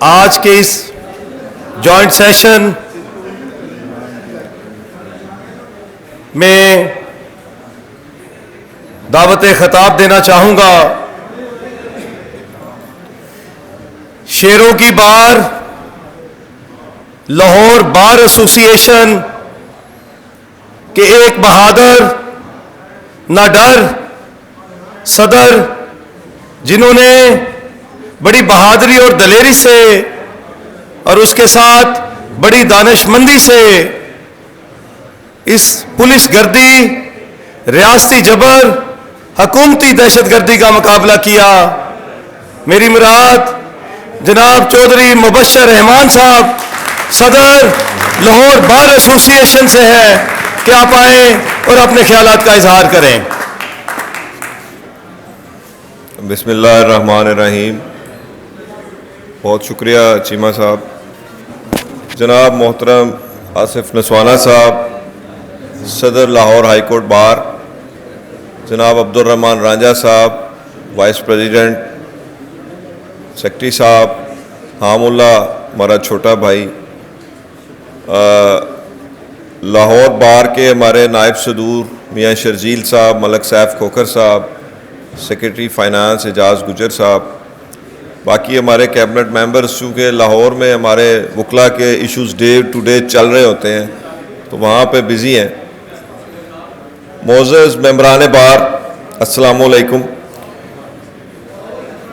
آج کے اس joint session میں دعوت خطاب دینا چاہوں گا شیروں کی بار لاہور بار ایسوسی ایشن کے ایک بہادر نہ ڈر صدر جنہوں نے بڑی بہادری اور دلیری سے اور اس کے ساتھ بڑی دانش مندی سے اس پولیس گردی، ریاستی جبر، حکومتی دہشت گردی کا مقابلہ کیا۔ میری مراد جناب چودھری مبشر رحمان صاحب صدر لاہور بار ایسوسی ایشن سے ہے کہ آپ آئیں اور اپنے خیالات کا اظہار کریں۔ بسم اللہ الرحمن الرحیم۔ بہت شکریہ چیمہ صاحب۔ جناب محترم آصف نسوانہ صاحب صدر لاہور ہائی کورٹ بار، جناب عبدالرحمان رانجھا صاحب وائس پریزیڈنٹ، سیکرٹری صاحب، حام اللہ ہمارا چھوٹا بھائی، لاہور بار کے ہمارے نائب صدور میاں شرجیل صاحب، ملک سیف کھوکھر صاحب، سیکرٹری فائنانس اعجاز گجر صاحب، باقی ہمارے کیبنٹ ممبرز، چونکہ لاہور میں ہمارے وکلا کے ایشوز ڈے ٹو ڈے چل رہے ہوتے ہیں تو وہاں پہ بزی ہیں۔ معزز ممبران بار، السلام علیکم۔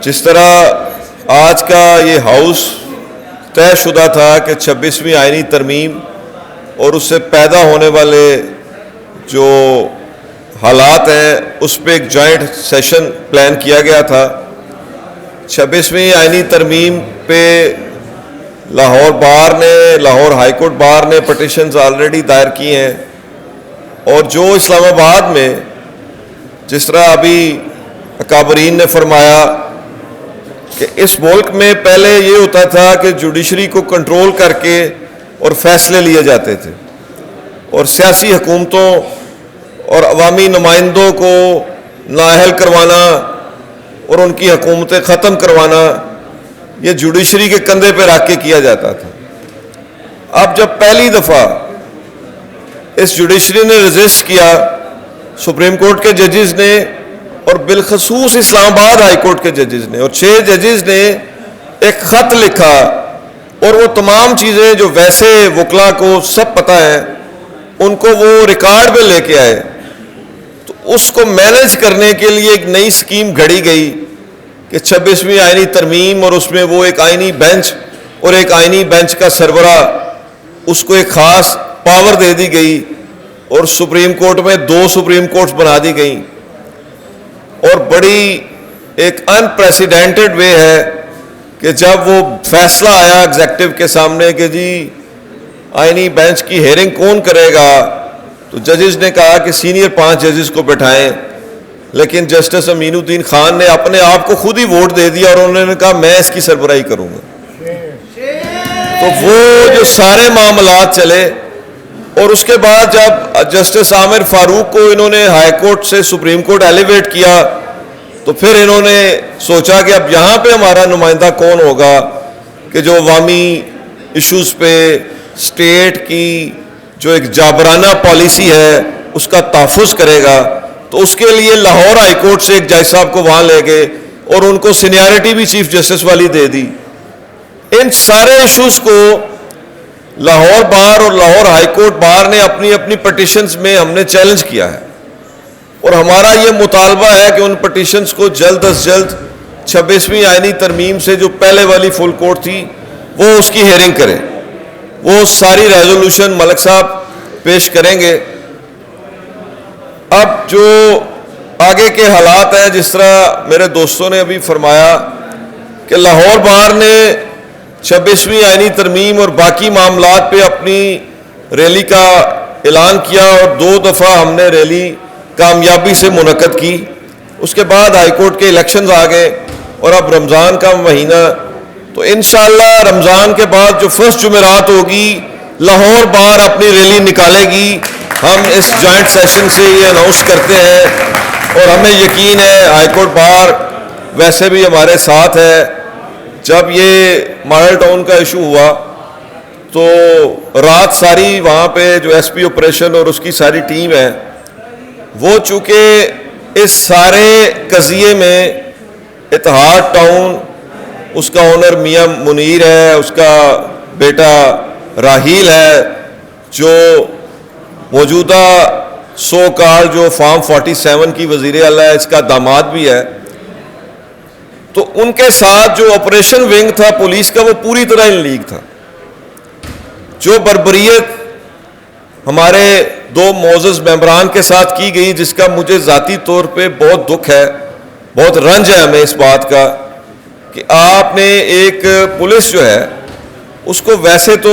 جس طرح آج کا یہ ہاؤس طے شدہ تھا کہ 26ویں آئینی ترمیم اور اس سے پیدا ہونے والے جو حالات ہیں اس پہ ایک جوائنٹ سیشن پلان کیا گیا تھا۔ 26ویں آئینی ترمیم پہ لاہور بار نے، لاہور ہائی کورٹ بار نے پٹیشنز آلریڈی دائر کی ہیں، اور جو اسلام آباد میں جس طرح ابھی اکابرین نے فرمایا کہ اس ملک میں پہلے یہ ہوتا تھا کہ جوڈیشری کو کنٹرول کر کے اور فیصلے لیے جاتے تھے، اور سیاسی حکومتوں اور عوامی نمائندوں کو نااہل کروانا اور ان کی حکومتیں ختم کروانا یہ جوڈیشری کے کندھے پہ رکھ کے کیا جاتا تھا۔ اب جب پہلی دفعہ اس جوڈیشری نے ریزسٹ کیا، سپریم کورٹ کے ججز نے اور بالخصوص اسلام آباد ہائی کورٹ کے ججز نے، اور 6 ججز نے ایک خط لکھا، اور وہ تمام چیزیں جو ویسے وکلا کو سب پتہ ہے ان کو وہ ریکارڈ پہ لے کے آئے، تو اس کو مینیج کرنے کے لیے ایک نئی سکیم گھڑی گئی کہ 26ویں آئینی ترمیم اور اس میں وہ ایک آئینی بینچ اور ایک آئینی بینچ کا سربراہ، اس کو ایک خاص پاور دے دی گئی، اور سپریم کورٹ میں 2 سپریم کورٹس بنا دی گئیں، اور بڑی ایک ان پریسیڈنٹڈ وے ہے کہ جب وہ فیصلہ آیا ایگزیکٹو کے سامنے کہ جی آئینی بینچ کی ہیئرنگ کون کرے گا، تو ججز نے کہا کہ سینئر 5 ججز کو بٹھائیں، لیکن جسٹس امین الدین خان نے اپنے آپ کو خود ہی ووٹ دے دیا اور انہوں نے کہا میں اس کی سربراہی کروں گا۔ تو وہ جو سارے معاملات چلے، اور اس کے بعد جب جسٹس عامر فاروق کو انہوں نے ہائی کورٹ سے سپریم کورٹ ایلیویٹ کیا، تو پھر انہوں نے سوچا کہ اب یہاں پہ ہمارا نمائندہ کون ہوگا کہ جو عوامی ایشوز پہ اسٹیٹ کی جو ایک جابرانہ پالیسی ہے اس کا تحفظ کرے گا۔ تو اس کے لیے لاہور ہائی کورٹ سے ایک جج صاحب کو وہاں لے گئے اور ان کو سینیارٹی بھی چیف جسٹس والی دے دی۔ ان سارے ایشوز کو لاہور بار اور لاہور ہائی کورٹ بار نے اپنی اپنی پٹیشنز میں ہم نے چیلنج کیا ہے، اور ہمارا یہ مطالبہ ہے کہ ان پٹیشنز کو جلد از جلد 26ویں آئینی ترمیم سے جو پہلے والی فل کورٹ تھی وہ اس کی ہیئرنگ کرے۔ وہ ساری ریزولوشن ملک صاحب پیش کریں گے۔ اب جو آگے کے حالات ہیں، جس طرح میرے دوستوں نے ابھی فرمایا کہ لاہور بار نے 26ویں آئینی ترمیم اور باقی معاملات پہ اپنی ریلی کا اعلان کیا، اور 2 دفعہ ہم نے ریلی کامیابی سے منعقد کی۔ اس کے بعد ہائی کورٹ کے الیکشنز آ گئے، اور اب رمضان کا مہینہ، تو انشاءاللہ رمضان کے بعد جو فرسٹ جمعرات ہوگی لاہور بار اپنی ریلی نکالے گی۔ ہم اس جوائنٹ سیشن سے یہ اناؤنس کرتے ہیں، اور ہمیں یقین ہے ہائی کورٹ بار ویسے بھی ہمارے ساتھ ہے۔ جب یہ ماڈل ٹاؤن کا ایشو ہوا تو رات ساری وہاں پہ جو ایس پی آپریشن اور اس کی ساری ٹیم ہے وہ چونکہ اس سارے قضیے میں اتحاد ٹاؤن اس کا اونر میاں منیر ہے, اس کا بیٹا راہیل ہے جو موجودہ سو کال جو فارم 47 کی وزیر اعلیٰ ہے, اس کا داماد بھی ہے, تو ان کے ساتھ جو آپریشن ونگ تھا پولیس کا وہ پوری طرح ان لیگ تھا. جو بربریت ہمارے دو معزز ممبران کے ساتھ کی گئی, جس کا مجھے ذاتی طور پہ بہت دکھ ہے, بہت رنج ہے ہمیں اس بات کا کہ آپ نے ایک پولیس جو ہے اس کو, ویسے تو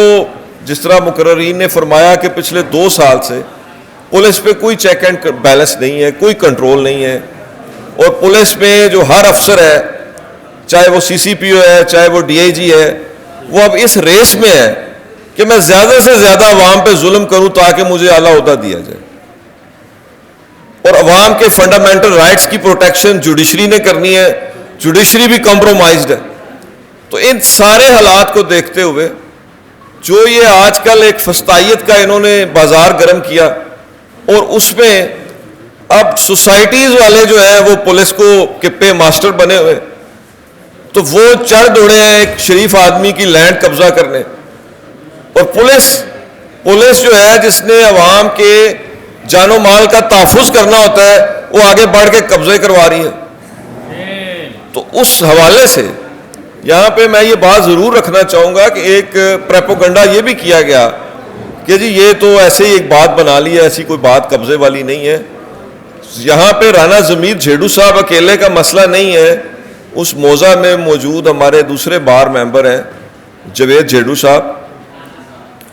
جس طرح مقررین نے فرمایا کہ پچھلے 2 سال سے پولیس پہ کوئی چیک اینڈ بیلنس نہیں ہے, کوئی کنٹرول نہیں ہے, اور پولیس میں جو ہر افسر ہے, چاہے وہ سی سی پی او ہے, چاہے وہ ڈی آئی جی ہے, وہ اب اس ریس میں ہے کہ میں زیادہ سے زیادہ عوام پہ ظلم کروں تاکہ مجھے اعلیٰ عہدہ دیا جائے, اور عوام کے فنڈامنٹل رائٹس کی پروٹیکشن جوڈیشری نے کرنی ہے, جوڈیشری بھی کمپرومائزڈ ہے. تو ان سارے حالات کو دیکھتے ہوئے جو یہ آج کل ایک فسطائیت کا انہوں نے بازار گرم کیا, اور اس میں اب سوسائٹیز والے جو ہیں وہ پولیس کو کپے ماسٹر بنے ہوئے, تو وہ چڑھ دوڑے ہیں ایک شریف آدمی کی لینڈ قبضہ کرنے, اور پولیس جو ہے جس نے عوام کے جان و مال کا تحفظ کرنا ہوتا ہے وہ آگے بڑھ کے قبضے کروا رہی ہے. تو اس حوالے سے یہاں پہ میں یہ بات ضرور رکھنا چاہوں گا کہ ایک پروپیگنڈا یہ بھی کیا گیا کہ جی یہ تو ایسے ہی ایک بات بنا لی ہے, ایسی کوئی بات قبضے والی نہیں ہے. یہاں پہ رانا ضمیر جھیڑو صاحب اکیلے کا مسئلہ نہیں ہے, اس موضع میں موجود ہمارے دوسرے بار ممبر ہیں جوید جھیڑو صاحب,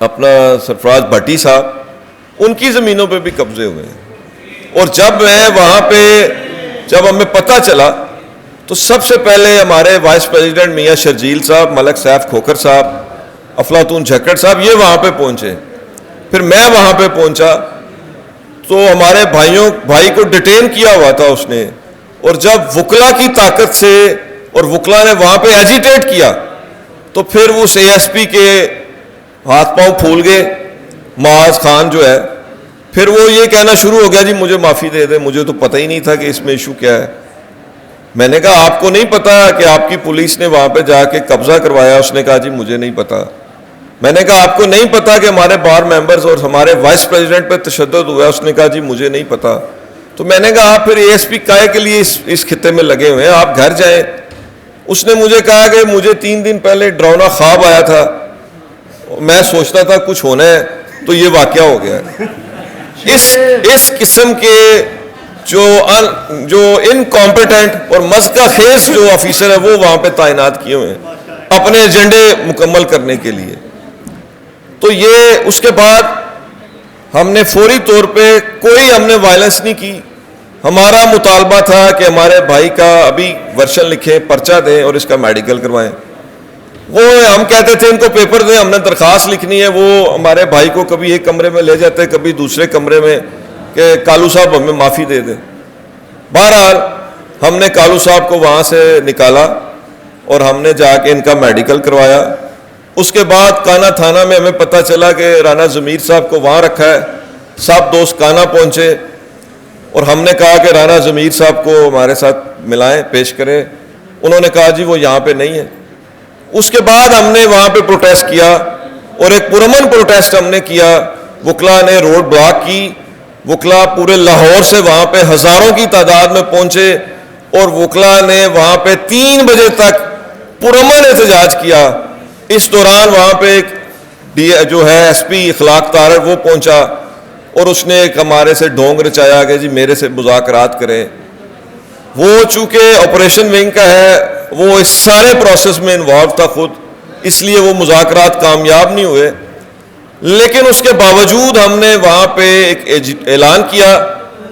اپنا سرفراز بھٹی صاحب, ان کی زمینوں پہ بھی قبضے ہوئے ہیں. اور جب میں وہاں پہ جب ہمیں پتہ چلا تو سب سے پہلے ہمارے وائس پریزیڈنٹ میاں شرجیل صاحب, ملک سیف کھوکھر صاحب, افلاطون جھکڑ صاحب یہ وہاں پہ پہنچے. پھر میں وہاں پہ پہنچا تو ہمارے بھائی کو ڈیٹین کیا ہوا تھا اس نے, اور جب وکلا کی طاقت سے اور وکلا نے وہاں پہ ایجیٹیٹ کیا تو پھر اس اے ایس پی کے ہاتھ پاؤں پھول گئے, معاذ خان جو ہے, پھر وہ یہ کہنا شروع ہو گیا جی مجھے معافی دے دیں, مجھے تو پتہ ہی نہیں تھا کہ اس میں ایشو کیا ہے. میں نے کہا آپ کو نہیں پتا کہ آپ کی پولیس نے وہاں پہ جا کے قبضہ کروایا؟ اس نے کہا جی مجھے نہیں پتا. میں نے کہا آپ کو نہیں پتا کہ ہمارے بار ممبرز اور ہمارے وائس پریزیڈنٹ پہ تشدد ہوا ہے؟ اس نے کہا جی مجھے نہیں پتا. تو میں نے کہا آپ پھر اے ایس پی کائے کے لیے اس خطے میں لگے ہوئے ہیں, آپ گھر جائیں. اس نے مجھے کہا کہ مجھے 3 دن پہلے ڈراؤنا خواب آیا تھا, میں سوچتا تھا کچھ ہونا ہے تو یہ واقعہ ہو گیا. اس قسم کے جو انکمپیٹنٹ اور مذکہ خیز جو آفیسر ہیں وہ وہاں پہ تعینات کیے ہوئے ہیں اپنے ایجنڈے مکمل کرنے کے لیے. تو یہ اس کے بعد ہم نے فوری طور پہ کوئی ہم نے وائلنس نہیں کی. ہمارا مطالبہ تھا کہ ہمارے بھائی کا ابھی ورشن لکھیں, پرچہ دیں اور اس کا میڈیکل کروائیں. وہ ہم کہتے تھے ان کو پیپر دیں, ہم نے درخواست لکھنی ہے. وہ ہمارے بھائی کو کبھی ایک کمرے میں لے جاتے, کبھی دوسرے کمرے میں کہ کالو صاحب ہمیں معافی دے دیں. بہرحال ہم نے کالو صاحب کو وہاں سے نکالا اور ہم نے جا کے ان کا میڈیکل کروایا. اس کے بعد کانا تھانہ میں ہمیں پتہ چلا کہ رانا ضمیر صاحب کو وہاں رکھا ہے. سب دوست کانا پہنچے اور ہم نے کہا کہ رانا ضمیر صاحب کو ہمارے ساتھ ملائیں, پیش کریں. انہوں نے کہا جی وہ یہاں پہ نہیں ہے. اس کے بعد ہم نے وہاں پہ پروٹیسٹ کیا اور ایک پرامن پروٹیسٹ ہم نے کیا. وکلا نے روڈ بلاک کی, وکلا پورے لاہور سے وہاں پہ ہزاروں کی تعداد میں پہنچے اور وکلا نے وہاں پہ 3 بجے تک پرامن احتجاج کیا. اس دوران وہاں پہ ایک جو ہے ایس پی اخلاق طارق وہ پہنچا اور اس نے ایک ہمارے سے ڈھونگ رچایا کہ جی میرے سے مذاکرات کریں. وہ چونکہ آپریشن ونگ کا ہے وہ اس سارے پروسیس میں انوالو تھا خود, اس لیے وہ مذاکرات کامیاب نہیں ہوئے. لیکن اس کے باوجود ہم نے وہاں پہ ایک اعلان کیا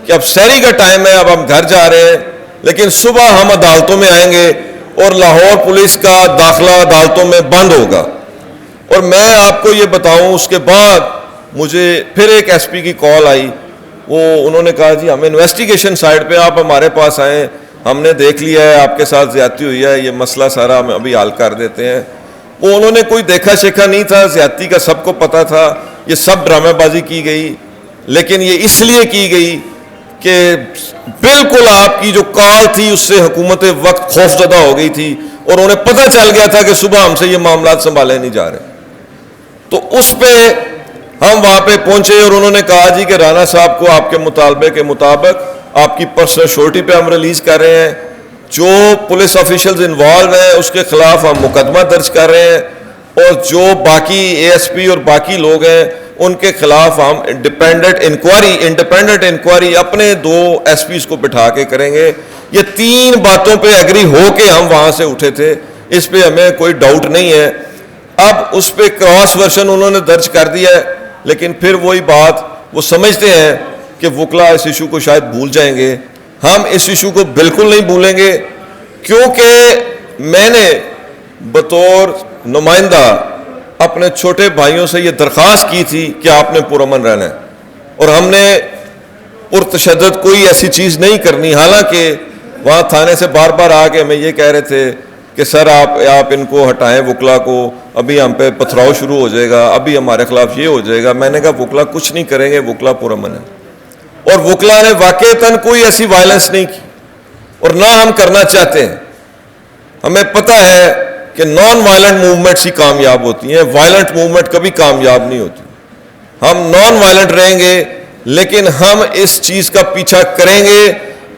کہ اب سحری کا ٹائم ہے, اب ہم گھر جا رہے ہیں, لیکن صبح ہم عدالتوں میں آئیں گے اور لاہور پولیس کا داخلہ عدالتوں میں بند ہوگا. اور میں آپ کو یہ بتاؤں اس کے بعد مجھے پھر ایک ایس پی کی کال آئی. وہ انہوں نے کہا جی ہم انویسٹیگیشن سائٹ پہ آپ ہمارے پاس آئیں, ہم نے دیکھ لیا ہے آپ کے ساتھ زیادتی ہوئی ہے, یہ مسئلہ سارا ہم ابھی حل کر دیتے ہیں. وہ انہوں نے کوئی دیکھا شیکھا نہیں تھا, زیادتی کا سب کو پتا تھا, یہ سب ڈرامہ بازی کی گئی, لیکن یہ اس لیے کی گئی کہ بالکل آپ کی جو کال تھی اس سے حکومت وقت خوفزدہ ہو گئی تھی, اور انہیں پتہ چل گیا تھا کہ صبح ہم سے یہ معاملات سنبھالے نہیں جا رہے. تو اس پہ ہم وہاں پہ پہنچے اور انہوں نے کہا جی کہ رانا صاحب کو آپ کے مطالبے کے مطابق آپ کی پرسنل شورٹی پہ ہم ریلیز کر رہے ہیں, جو پولیس آفیشلز انوالو ہیں اس کے خلاف ہم مقدمہ درج کر رہے ہیں, اور جو باقی اے ایس پی اور باقی لوگ ہیں ان کے خلاف ہم انڈیپینڈنٹ انکوائری اپنے 2 ایس پیز کو بٹھا کے کریں گے. یہ 3 باتوں پہ ایگری ہو کے ہم وہاں سے اٹھے تھے, اس پہ ہمیں کوئی ڈاؤٹ نہیں ہے. اب اس پہ کراس ورژن انہوں نے درج کر دیا ہے, لیکن پھر وہی بات, وہ سمجھتے ہیں کہ وکلا اس ایشو کو شاید بھول جائیں گے. ہم اس ایشو کو بالکل نہیں بھولیں گے, کیونکہ میں نے بطور نمائندہ اپنے چھوٹے بھائیوں سے یہ درخواست کی تھی کہ آپ نے پرامن رہنا ہے, اور ہم نے پرتشدد کوئی ایسی چیز نہیں کرنی. حالانکہ وہاں تھانے سے بار بار آ کے ہمیں یہ کہہ رہے تھے کہ سر آپ ان کو ہٹائیں وکلا کو, ابھی ہم پہ پتھراؤ شروع ہو جائے گا, ابھی ہمارے خلاف یہ ہو جائے گا. میں نے کہا وکلا کچھ نہیں کریں گے, وکلا پرامن ہے, اور وکلا نے واقعتاً کوئی ایسی وائلنس نہیں کی, اور نہ ہم کرنا چاہتے ہیں. ہمیں پتہ ہے کہ نان وائلنٹ موومنٹس ہی کامیاب ہوتی ہیں, وائلنٹ موومنٹ کبھی کامیاب نہیں ہوتی. ہم نان وائلنٹ رہیں گے, لیکن ہم اس چیز کا پیچھا کریں گے,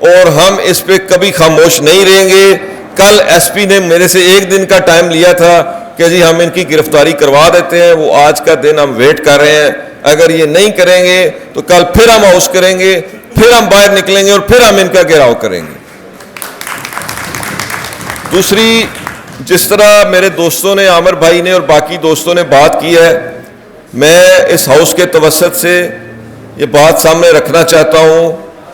اور ہم اس پہ کبھی خاموش نہیں رہیں گے. کل ایس پی نے میرے سے 1 دن کا ٹائم لیا تھا کہ جی ہم ان کی گرفتاری کروا دیتے ہیں, وہ آج کا دن ہم ویٹ کر رہے ہیں. اگر یہ نہیں کریں گے تو کل پھر ہم ہاؤس کریں گے, پھر ہم باہر نکلیں گے, اور پھر ہم ان کا گھیراؤ کریں گے. دوسری, جس طرح میرے دوستوں نے, عامر بھائی نے اور باقی دوستوں نے بات کی ہے, میں اس ہاؤس کے توسط سے یہ بات سامنے رکھنا چاہتا ہوں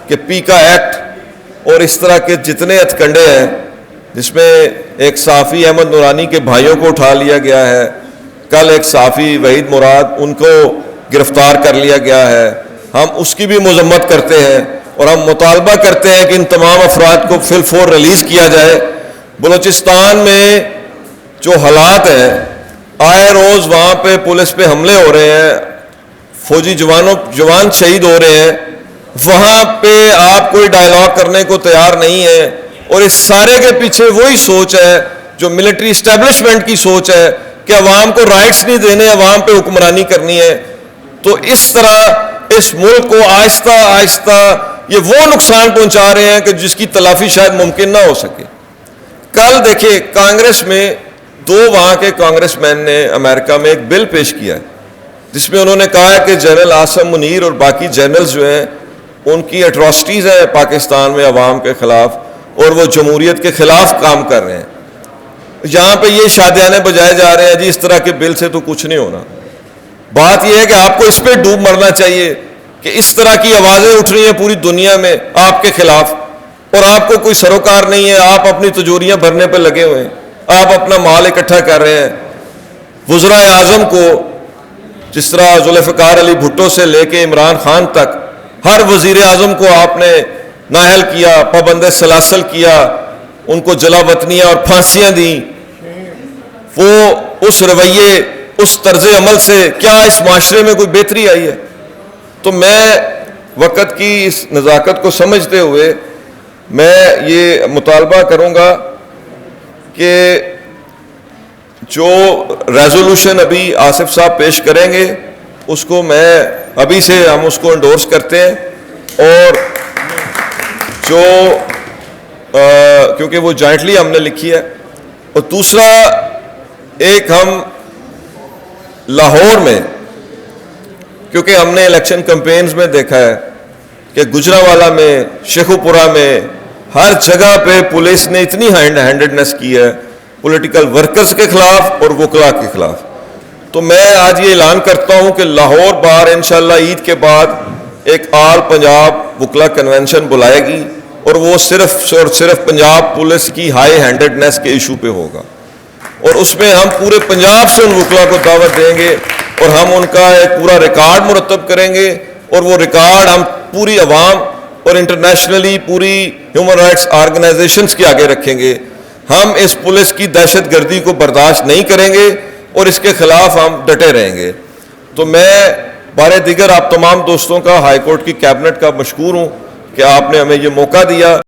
کہ پیکا ایکٹ اور اس طرح کے جتنے ہتھ کنڈے ہیں, جس میں ایک صحافی احمد نورانی کے بھائیوں کو اٹھا لیا گیا ہے, کل ایک صحافی وحید مراد ان کو گرفتار کر لیا گیا ہے, ہم اس کی بھی مذمت کرتے ہیں, اور ہم مطالبہ کرتے ہیں کہ ان تمام افراد کو فی الفور ریلیز کیا جائے. بلوچستان میں جو حالات ہیں, آئے روز وہاں پہ پولیس پہ حملے ہو رہے ہیں, فوجی جوان شہید ہو رہے ہیں, وہاں پہ آپ کوئی ڈائلاگ کرنے کو تیار نہیں ہے. اور اس سارے کے پیچھے وہی سوچ ہے جو ملٹری اسٹیبلشمنٹ کی سوچ ہے کہ عوام کو رائٹس نہیں دینے, عوام پہ حکمرانی کرنی ہے. تو اس طرح اس ملک کو آہستہ آہستہ یہ وہ نقصان پہنچا رہے ہیں کہ جس کی تلافی شاید ممکن نہ ہو سکے. کل دیکھیں کانگریس میں 2 وہاں کے کانگریس مین نے امریکہ میں ایک بل پیش کیا ہے, جس میں انہوں نے کہا ہے کہ جنرل عاصم منیر اور باقی جنرلز جو ہیں ان کی اٹراسٹیز ہیں پاکستان میں عوام کے خلاف, اور وہ جمہوریت کے خلاف کام کر رہے ہیں. یہاں پہ یہ شادیانے بجائے جا رہے ہیں جی اس طرح کے بل سے تو کچھ نہیں ہونا. بات یہ ہے کہ آپ کو اس پہ ڈوب مرنا چاہیے کہ اس طرح کی آوازیں اٹھ رہی ہیں پوری دنیا میں آپ کے خلاف, اور آپ کو کوئی سروکار نہیں ہے, آپ اپنی تجوریاں بھرنے پہ لگے ہوئے ہیں, آپ اپنا مال اکٹھا کر رہے ہیں. وزراء اعظم کو جس طرح ذوالفقار علی بھٹو سے لے کے عمران خان تک ہر وزیر اعظم کو آپ نے نااہل کیا, پابند سلاسل کیا, ان کو جلا وطنیاں اور پھانسیاں دیں. وہ اس رویے, اس طرز عمل سے کیا اس معاشرے میں کوئی بہتری آئی ہے؟ تو میں وقت کی اس نزاکت کو سمجھتے ہوئے میں یہ مطالبہ کروں گا کہ جو ریزولوشن ابھی آصف صاحب پیش کریں گے اس کو میں ابھی سے ہم اس کو انڈورس کرتے ہیں, اور جو کیونکہ وہ جوائنٹلی ہم نے لکھی ہے. اور دوسرا, ایک ہم لاہور میں, کیونکہ ہم نے الیکشن کمپینز میں دیکھا ہے کہ گجرانوالہ میں, شیخوپورہ میں, ہر جگہ پہ پولیس نے اتنی ہینڈڈنس کی ہے پولیٹیکل ورکرز کے خلاف اور وکلا کے خلاف. تو میں آج یہ اعلان کرتا ہوں کہ لاہور بار انشاءاللہ عید کے بعد ایک آل پنجاب وکلا کنونشن بلائے گی, اور وہ صرف اور صرف پنجاب پولیس کی ہائی ہینڈڈنس کے ایشو پہ ہوگا, اور اس میں ہم پورے پنجاب سے ان وکلا کو دعوت دیں گے, اور ہم ان کا ایک پورا ریکارڈ مرتب کریں گے, اور وہ ریکارڈ ہم پوری عوام اور انٹرنیشنلی پوری ہیومن رائٹس آرگنائزیشنز کے آگے رکھیں گے. ہم اس پولیس کی دہشت گردی کو برداشت نہیں کریں گے اور اس کے خلاف ہم ڈٹے رہیں گے. تو میں بارے دیگر آپ تمام دوستوں کا ہائی کورٹ کی کیبنٹ کا مشکور ہوں کہ آپ نے ہمیں یہ موقع دیا.